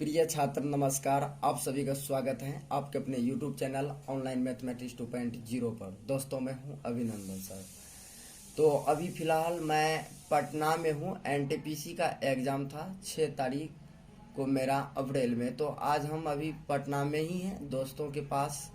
प्रिय छात्र नमस्कार, आप सभी का स्वागत है आपके अपने YouTube चैनल ऑनलाइन मैथमेटिक्स 2.0 पर। दोस्तों मैं हूं अभिनंदन सर। तो अभी फ़िलहाल मैं पटना में हूं। एनटीपीसी का एग्ज़ाम था 6 तारीख को मेरा अप्रैल में। तो आज हम अभी पटना में ही हैं दोस्तों के पास।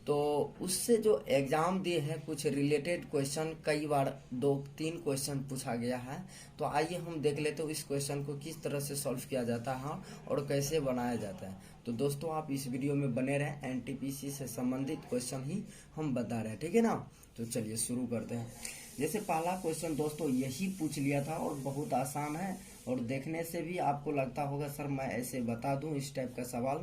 तो उससे जो एग्ज़ाम दिए हैं कुछ रिलेटेड क्वेश्चन कई बार 2-3 क्वेश्चन पूछा गया है। तो आइए हम देख लेते हैं इस क्वेश्चन को किस तरह से सॉल्व किया जाता है और कैसे बनाया जाता है। तो दोस्तों आप इस वीडियो में बने रहें, एनटीपीसी से संबंधित क्वेश्चन ही हम बता रहे हैं, ठीक है ना। तो चलिए शुरू करते हैं। जैसे पहला क्वेश्चन दोस्तों यही पूछ लिया था और बहुत आसान है और देखने से भी आपको लगता होगा सर मैं ऐसे बता दूं इस टाइप का सवाल।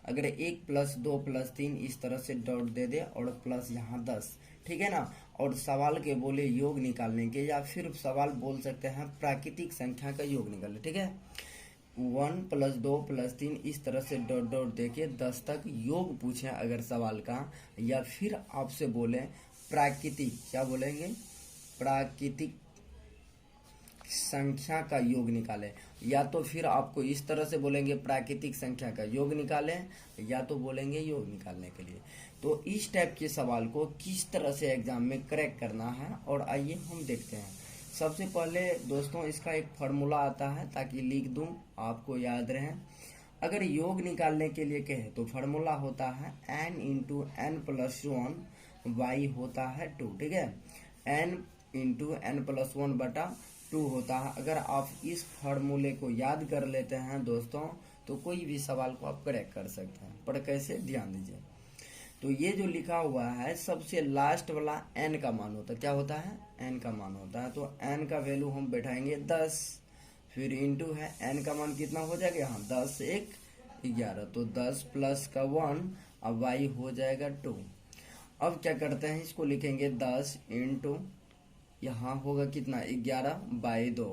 अगर 1 + 2 + 3 इस तरह से डॉट दे दे और प्लस यहाँ 10, ठीक है ना। और सवाल के बोले योग निकालने के, या फिर सवाल बोल सकते हैं प्राकृतिक संख्या का योग निकालने, ठीक है। 1 + 2 + 3 इस तरह से डॉट डॉट दे के 10 तक योग पूछे अगर सवाल का, या फिर आपसे बोले प्राकृतिक, क्या बोलेंगे, प्राकृतिक संख्या का योग निकालें, या तो फिर आपको इस तरह से बोलेंगे प्राकृतिक संख्या का योग निकालें, या तो बोलेंगे योग निकालने के लिए। तो इस टाइप के सवाल को किस तरह से एग्जाम में क्रैक करना है और आइए हम देखते हैं। सबसे पहले दोस्तों इसका एक फार्मूला आता है, ताकि लिख दूं आपको याद रहे। अगर योग निकालने के लिए कहे तो फार्मूला होता है n × n + 1 y होता है 2, ठीक है। n × n + 1/2 होता है। अगर आप इस फार्मूले को याद कर लेते हैं दोस्तों तो कोई भी सवाल को आप क्रैक कर सकते हैं। पर कैसे, ध्यान दीजिए। तो ये जो लिखा हुआ है सबसे लास्ट वाला n का मान होता है, क्या होता है, n का मान होता है। तो n का वैल्यू हम बैठाएंगे 10, फिर इंटू है n का मान कितना हो जाएगा, यहाँ 10 × 1 = 11, तो 10 + 1, अब y हो जाएगा 2। अब क्या करते हैं, इसको लिखेंगे 10 इंटू यहाँ होगा कितना 11/2,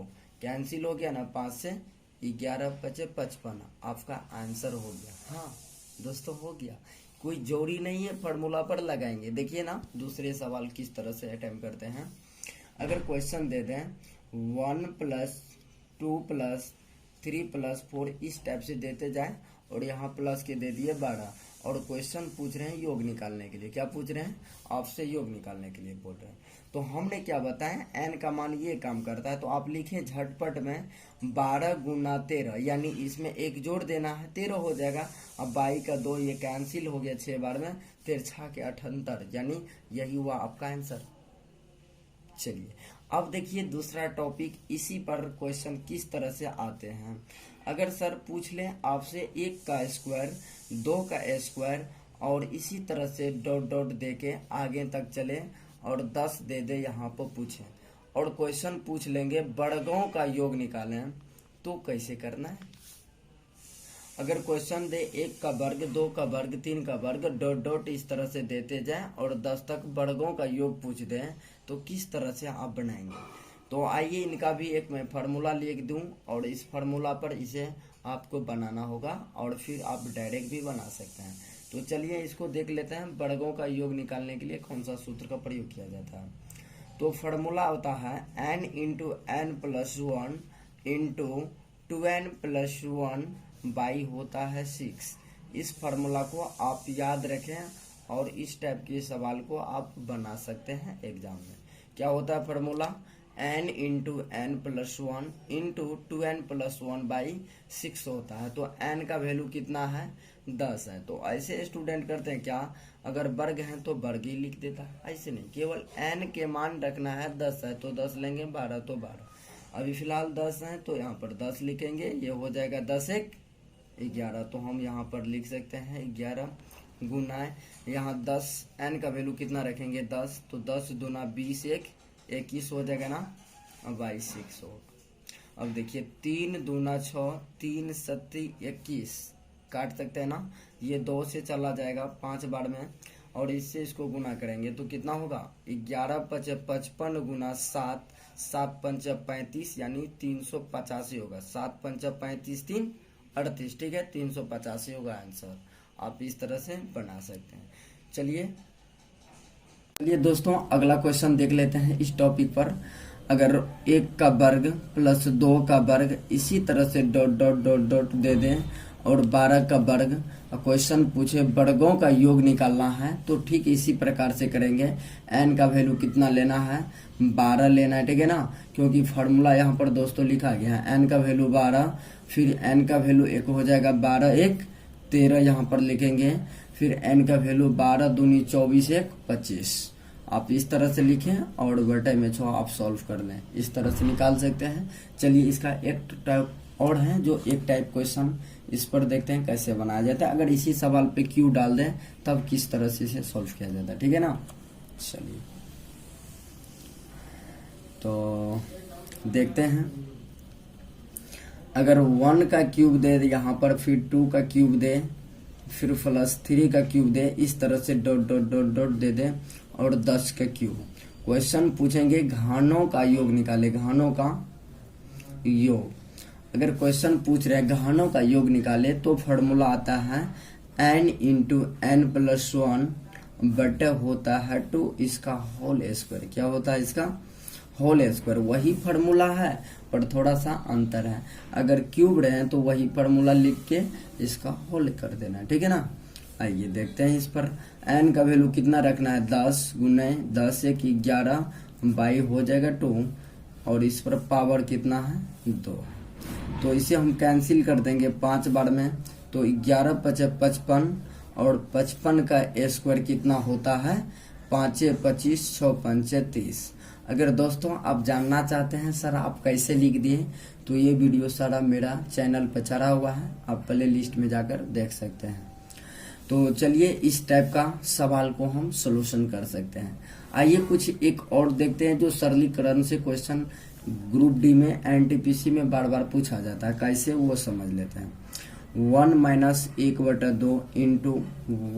कैंसिल हो गया ना, 5 से 11 बचे 55, आपका आंसर हो गया। हाँ दोस्तों हो गया, कोई जोड़ी नहीं है, फार्मूला पर लगाएंगे। देखिए ना दूसरे सवाल किस तरह से अटेम्प्ट करते हैं। अगर क्वेश्चन दे दें 1 + 2 + 3 + 4 इस टाइप से देते जाए और यहाँ प्लस के दे दिए 12, और क्वेश्चन पूछ रहे हैं योग निकालने के लिए, क्या पूछ रहे हैं, आपसे योग निकालने के लिए बोल रहे हैं। तो हमने क्या बताया, n का मान ये काम करता है। तो आप लिखें झटपट में 12 × 13, यानी इसमें एक जोड़ देना है, 13 हो जाएगा। अब 22 का 2 ये कैंसिल हो गया 6 बार में, 13 के 78, यानी यही हुआ आपका आंसर। चलिए अब देखिए दूसरा टॉपिक, इसी पर क्वेश्चन किस तरह से आते हैं। अगर सर पूछ लें आपसे 1 का स्क्वायर, 2 का स्क्वायर और इसी तरह से डॉट डॉट दे के आगे तक चले और 10 दे दे यहाँ पर पूछें, और क्वेश्चन पूछ लेंगे वर्गों का योग निकालें, तो कैसे करना है। अगर क्वेश्चन दे 1 का वर्ग, 2 का वर्ग, 3 का वर्ग, डॉट डॉट इस तरह से देते जाएं और 10 तक वर्गों का योग पूछ दें, तो किस तरह से आप बनाएंगे। तो आइए इनका भी एक मैं फार्मूला लिख दूं और इस फार्मूला पर इसे आपको बनाना होगा, और फिर आप डायरेक्ट भी बना सकते हैं। तो चलिए इसको देख लेते हैं, वर्गों का योग निकालने के लिए कौन सा सूत्र का प्रयोग किया जाता है। तो फार्मूला होता है n × n + 1 × 2n + 1 y होता है 6। इस फार्मूला को आप याद रखें और इस टाइप के सवाल को आप बना सकते हैं एग्जाम में। क्या होता है फार्मूला, n × n + 1 × 2n + 1/6 होता है। तो n का वैल्यू कितना है, 10 है। तो ऐसे स्टूडेंट करते हैं क्या, अगर वर्ग है तो वर्ग ही लिख देता है, ऐसे नहीं, केवल n के मान रखना है। 10 है तो 10 लेंगे, 12 तो 12, अभी फिलहाल 10 है तो यहाँ पर 10 लिखेंगे, ये हो जाएगा 10 × 1 = 11। तो हम यहाँ पर लिख सकते हैं 11 गुना यहाँ 10, n का वैल्यू कितना रखेंगे 10, तो 10 दूना 20, 21 हो जाएगा ना, अब 6 होगा। अब देखिए 3 दूना 6, 3 × 7 = 21, काट सकते हैं ना, ये 2 से चला जाएगा 5 बार में, और इससे इसको गुना करेंगे तो कितना होगा, 11 × 5 = 55 गुना 7, 7 × 5 = 35, यानी 385 होगा। 7 × 5 = 35, 3 = 38, ठीक है, 385 होगा आंसर। आप इस तरह से बना सकते हैं। चलिए दोस्तों अगला क्वेश्चन देख लेते हैं इस टॉपिक पर। अगर 1 का वर्ग + 2 का वर्ग इसी तरह से डॉट डॉट डॉट डॉट दे दें और 12 का वर्ग, क्वेश्चन पूछे वर्गों का योग निकालना है, तो ठीक इसी प्रकार से करेंगे। n का वैल्यू कितना लेना है, 12 लेना है, ठीक है ना, क्योंकि फॉर्मूला यहाँ पर दोस्तों लिखा गया है n का वैल्यू 12, फिर n का वैल्यू एक हो जाएगा 12 1 13 यहाँ पर लिखेंगे, फिर n का वैल्यू 12 दूनी 24 1 25। आप इस तरह से लिखें और बटे में 6 आप सॉल्व कर लें, इस तरह से निकाल सकते हैं। चलिए इसका एक टाइप और है जो एक टाइप क्वेश्चन, इस पर देखते हैं कैसे बनाया जाता है। अगर इसी सवाल पे क्यू डाल दें तब किस तरह से इसे सॉल्व किया जाता है, ठीक है ना। चलिए तो देखते हैं। अगर 1 का क्यूब दे यहाँ पर, फिर 2 का क्यूब दे, फिर +3 का क्यूब दे, इस तरह से डॉट डॉट डॉट डॉट दे दे, और 10 का क्यूब। क्वेश्चन पूछेंगे घानों का योग निकाले, घानों का योग। अगर क्वेश्चन पूछ रहे हैं घानों का योग निकाले तो फॉर्मूला आता है n इंटू n प्लस 1 बटे होता है 2 इसका होल स्क्वायर। क्या होता है इसका होल स्क्वायर, वही फॉर्मूला है पर थोड़ा सा अंतर है। अगर क्यूब रहे तो वही फॉर्मूला लिख के इसका होल कर देना, ठीक है ना। आइए देखते हैं इस पर। n का वैल्यू कितना रखना है, 10 गुने 10 1 11 बाई हो जाएगा 2, और इस पर पावर कितना है 2, तो इसे हम कैंसिल कर देंगे 5 बार में, तो 11 5 55, और 55 का स्क्वायर कितना होता है 5 25 6 5 30। अगर दोस्तों आप जानना चाहते हैं सर आप कैसे लिख दिए, तो ये वीडियो सारा मेरा चैनल पर चढ़ा हुआ है, आप प्ले लिस्ट में जाकर देख सकते हैं। तो चलिए इस टाइप का सवाल को हम सोल्यूशन कर सकते हैं। आइए कुछ एक और देखते हैं जो सरलीकरण से क्वेश्चन ग्रुप डी में एनटीपीसी में बार बार पूछा जाता है, कैसे वो समझ लेते हैं। 1 minus 1/2 into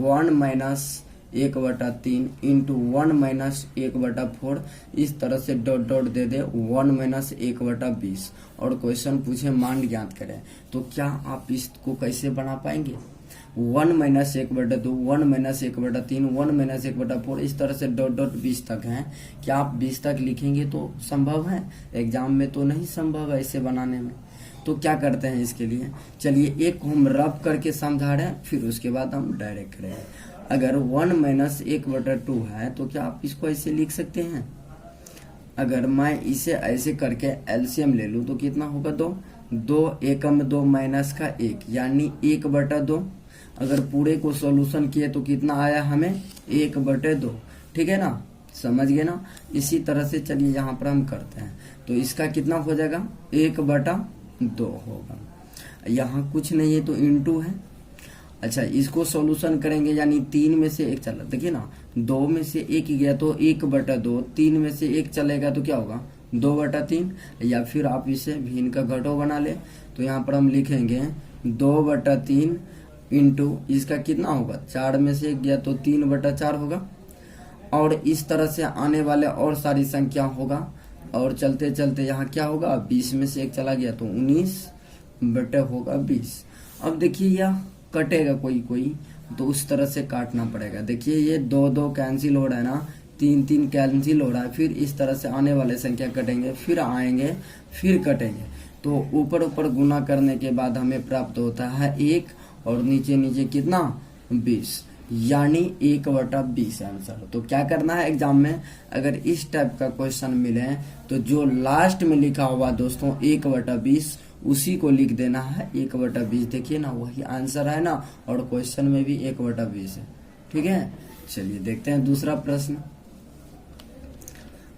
1 minus 1/3 into 1 minus 1/4, इस तरह से डॉट डॉट दे दे 1 माइनस 1/20, और क्वेश्चन पूछे मान ज्ञात करें, तो क्या आप इसको कैसे बना पाएंगे। 1 माइनस 1/2, 1 माइनस 1/3, 1 माइनस 1/4, इस तरह से डॉट डॉट 20 तक है। क्या आप 20 तक लिखेंगे तो संभव है, एग्जाम में तो नहीं संभव है इसे बनाने में। तो क्या करते हैं इसके लिए, चलिए एक हम रब करके समझा रहे हैं, फिर उसके बाद हम डायरेक्ट करेंगे। अगर 1 माइनस 1/2 है तो क्या आप इसको ऐसे लिख सकते हैं। अगर मैं इसे ऐसे करके एलसीएम ले लूं तो कितना होगा 2 2 एकम 2 माइनस का 1 यानी 1/2। अगर पूरे को सॉल्यूशन किए तो कितना आया हमें 1/2, ठीक है ना, समझ गए ना। इसी तरह से चलिए यहाँ पर हम करते हैं, तो इसका कितना हो जाएगा 1/2 होगा। यहाँ कुछ नहीं है तो इनटू है। अच्छा इसको सॉल्यूशन करेंगे यानी 3 में से 1 चला, देखिए ना 2 में से 1 गया तो 1/2, 3 में से 1 चलेगा तो क्या होगा 2/3, या फिर आप इसे भिन्न का घटो बना ले, तो यहाँ पर हम लिखेंगे 2/3 इंटू इसका कितना होगा 4 में से 1 गया तो 3/4 होगा, और इस तरह से आने वाले और सारी संख्या होगा, और चलते चलते यहाँ क्या होगा 20 में से 1 चला गया तो 19/20। अब देखिए यह कटेगा कोई कोई, तो उस तरह से काटना पड़ेगा। देखिए ये 2 2 कैंसिल हो रहा है ना, 3 3 कैंसिल हो रहा है, फिर इस तरह से आने वाले संख्या कटेंगे, फिर आएंगे, फिर कटेंगे, तो ऊपर ऊपर गुना करने के बाद हमें प्राप्त होता है 1, और नीचे नीचे कितना 20, यानी 1/20 आंसर। तो क्या करना है एग्जाम में, अगर इस टाइप का क्वेश्चन मिले तो जो लास्ट में लिखा हुआ दोस्तों 1/20 उसी को लिख देना है 1/20। देखिए ना वही आंसर है ना, और क्वेश्चन में भी 1/20 है, ठीक है। चलिए देखते हैं दूसरा प्रश्न।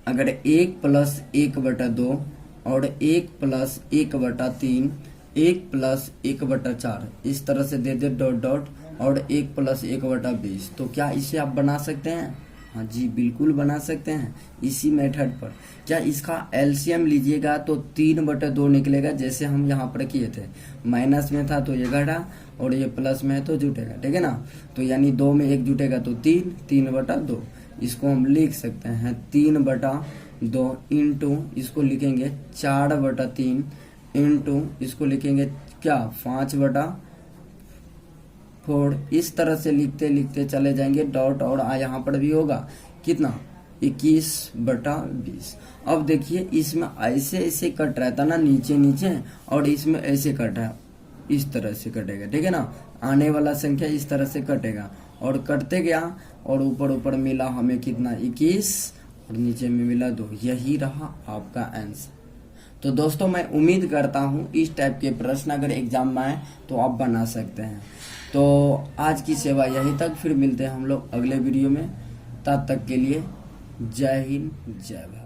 अगर 1 + 1/2 और 1 + 1/3, 1 + 1/4 इस तरह से दे दे डॉट डॉट, और 1 + 1/20, तो क्या इसे आप बना सकते हैं। हाँ जी बिल्कुल बना सकते हैं इसी मेथड पर। क्या इसका एलसीएम लीजिएगा तो 3/2 निकलेगा, जैसे हम यहाँ पर किए थे, माइनस में था तो ये घटा और ये प्लस में है तो जुटेगा, ठीक है ना। तो यानी 2 में 1 जुटेगा तो 3 3/2, इसको हम लिख सकते हैं 3/2 इंटू इसको लिखेंगे 4/3 इंटू इसको लिखेंगे क्या 5/4। इस तरह से लिखते लिखते चले जाएंगे डॉट, और यहाँ पर भी होगा कितना 21/20। अब देखिए इसमें ऐसे ऐसे कट रहा था ना नीचे नीचे, और इसमें ऐसे कट रहा है, इस तरह से कटेगा, ठीक है ना। आने वाला संख्या इस तरह से कटेगा और कटते गया और ऊपर ऊपर मिला हमें कितना 21 और नीचे में मिला 2। यही रहा आपका आंसर। तो दोस्तों मैं उम्मीद करता हूँ इस टाइप के प्रश्न अगर एग्जाम में आए तो आप बना सकते हैं। तो आज की सेवा यहीं तक, फिर मिलते हैं हम लोग अगले वीडियो में। तब तक के लिए जय हिंद जय भारत।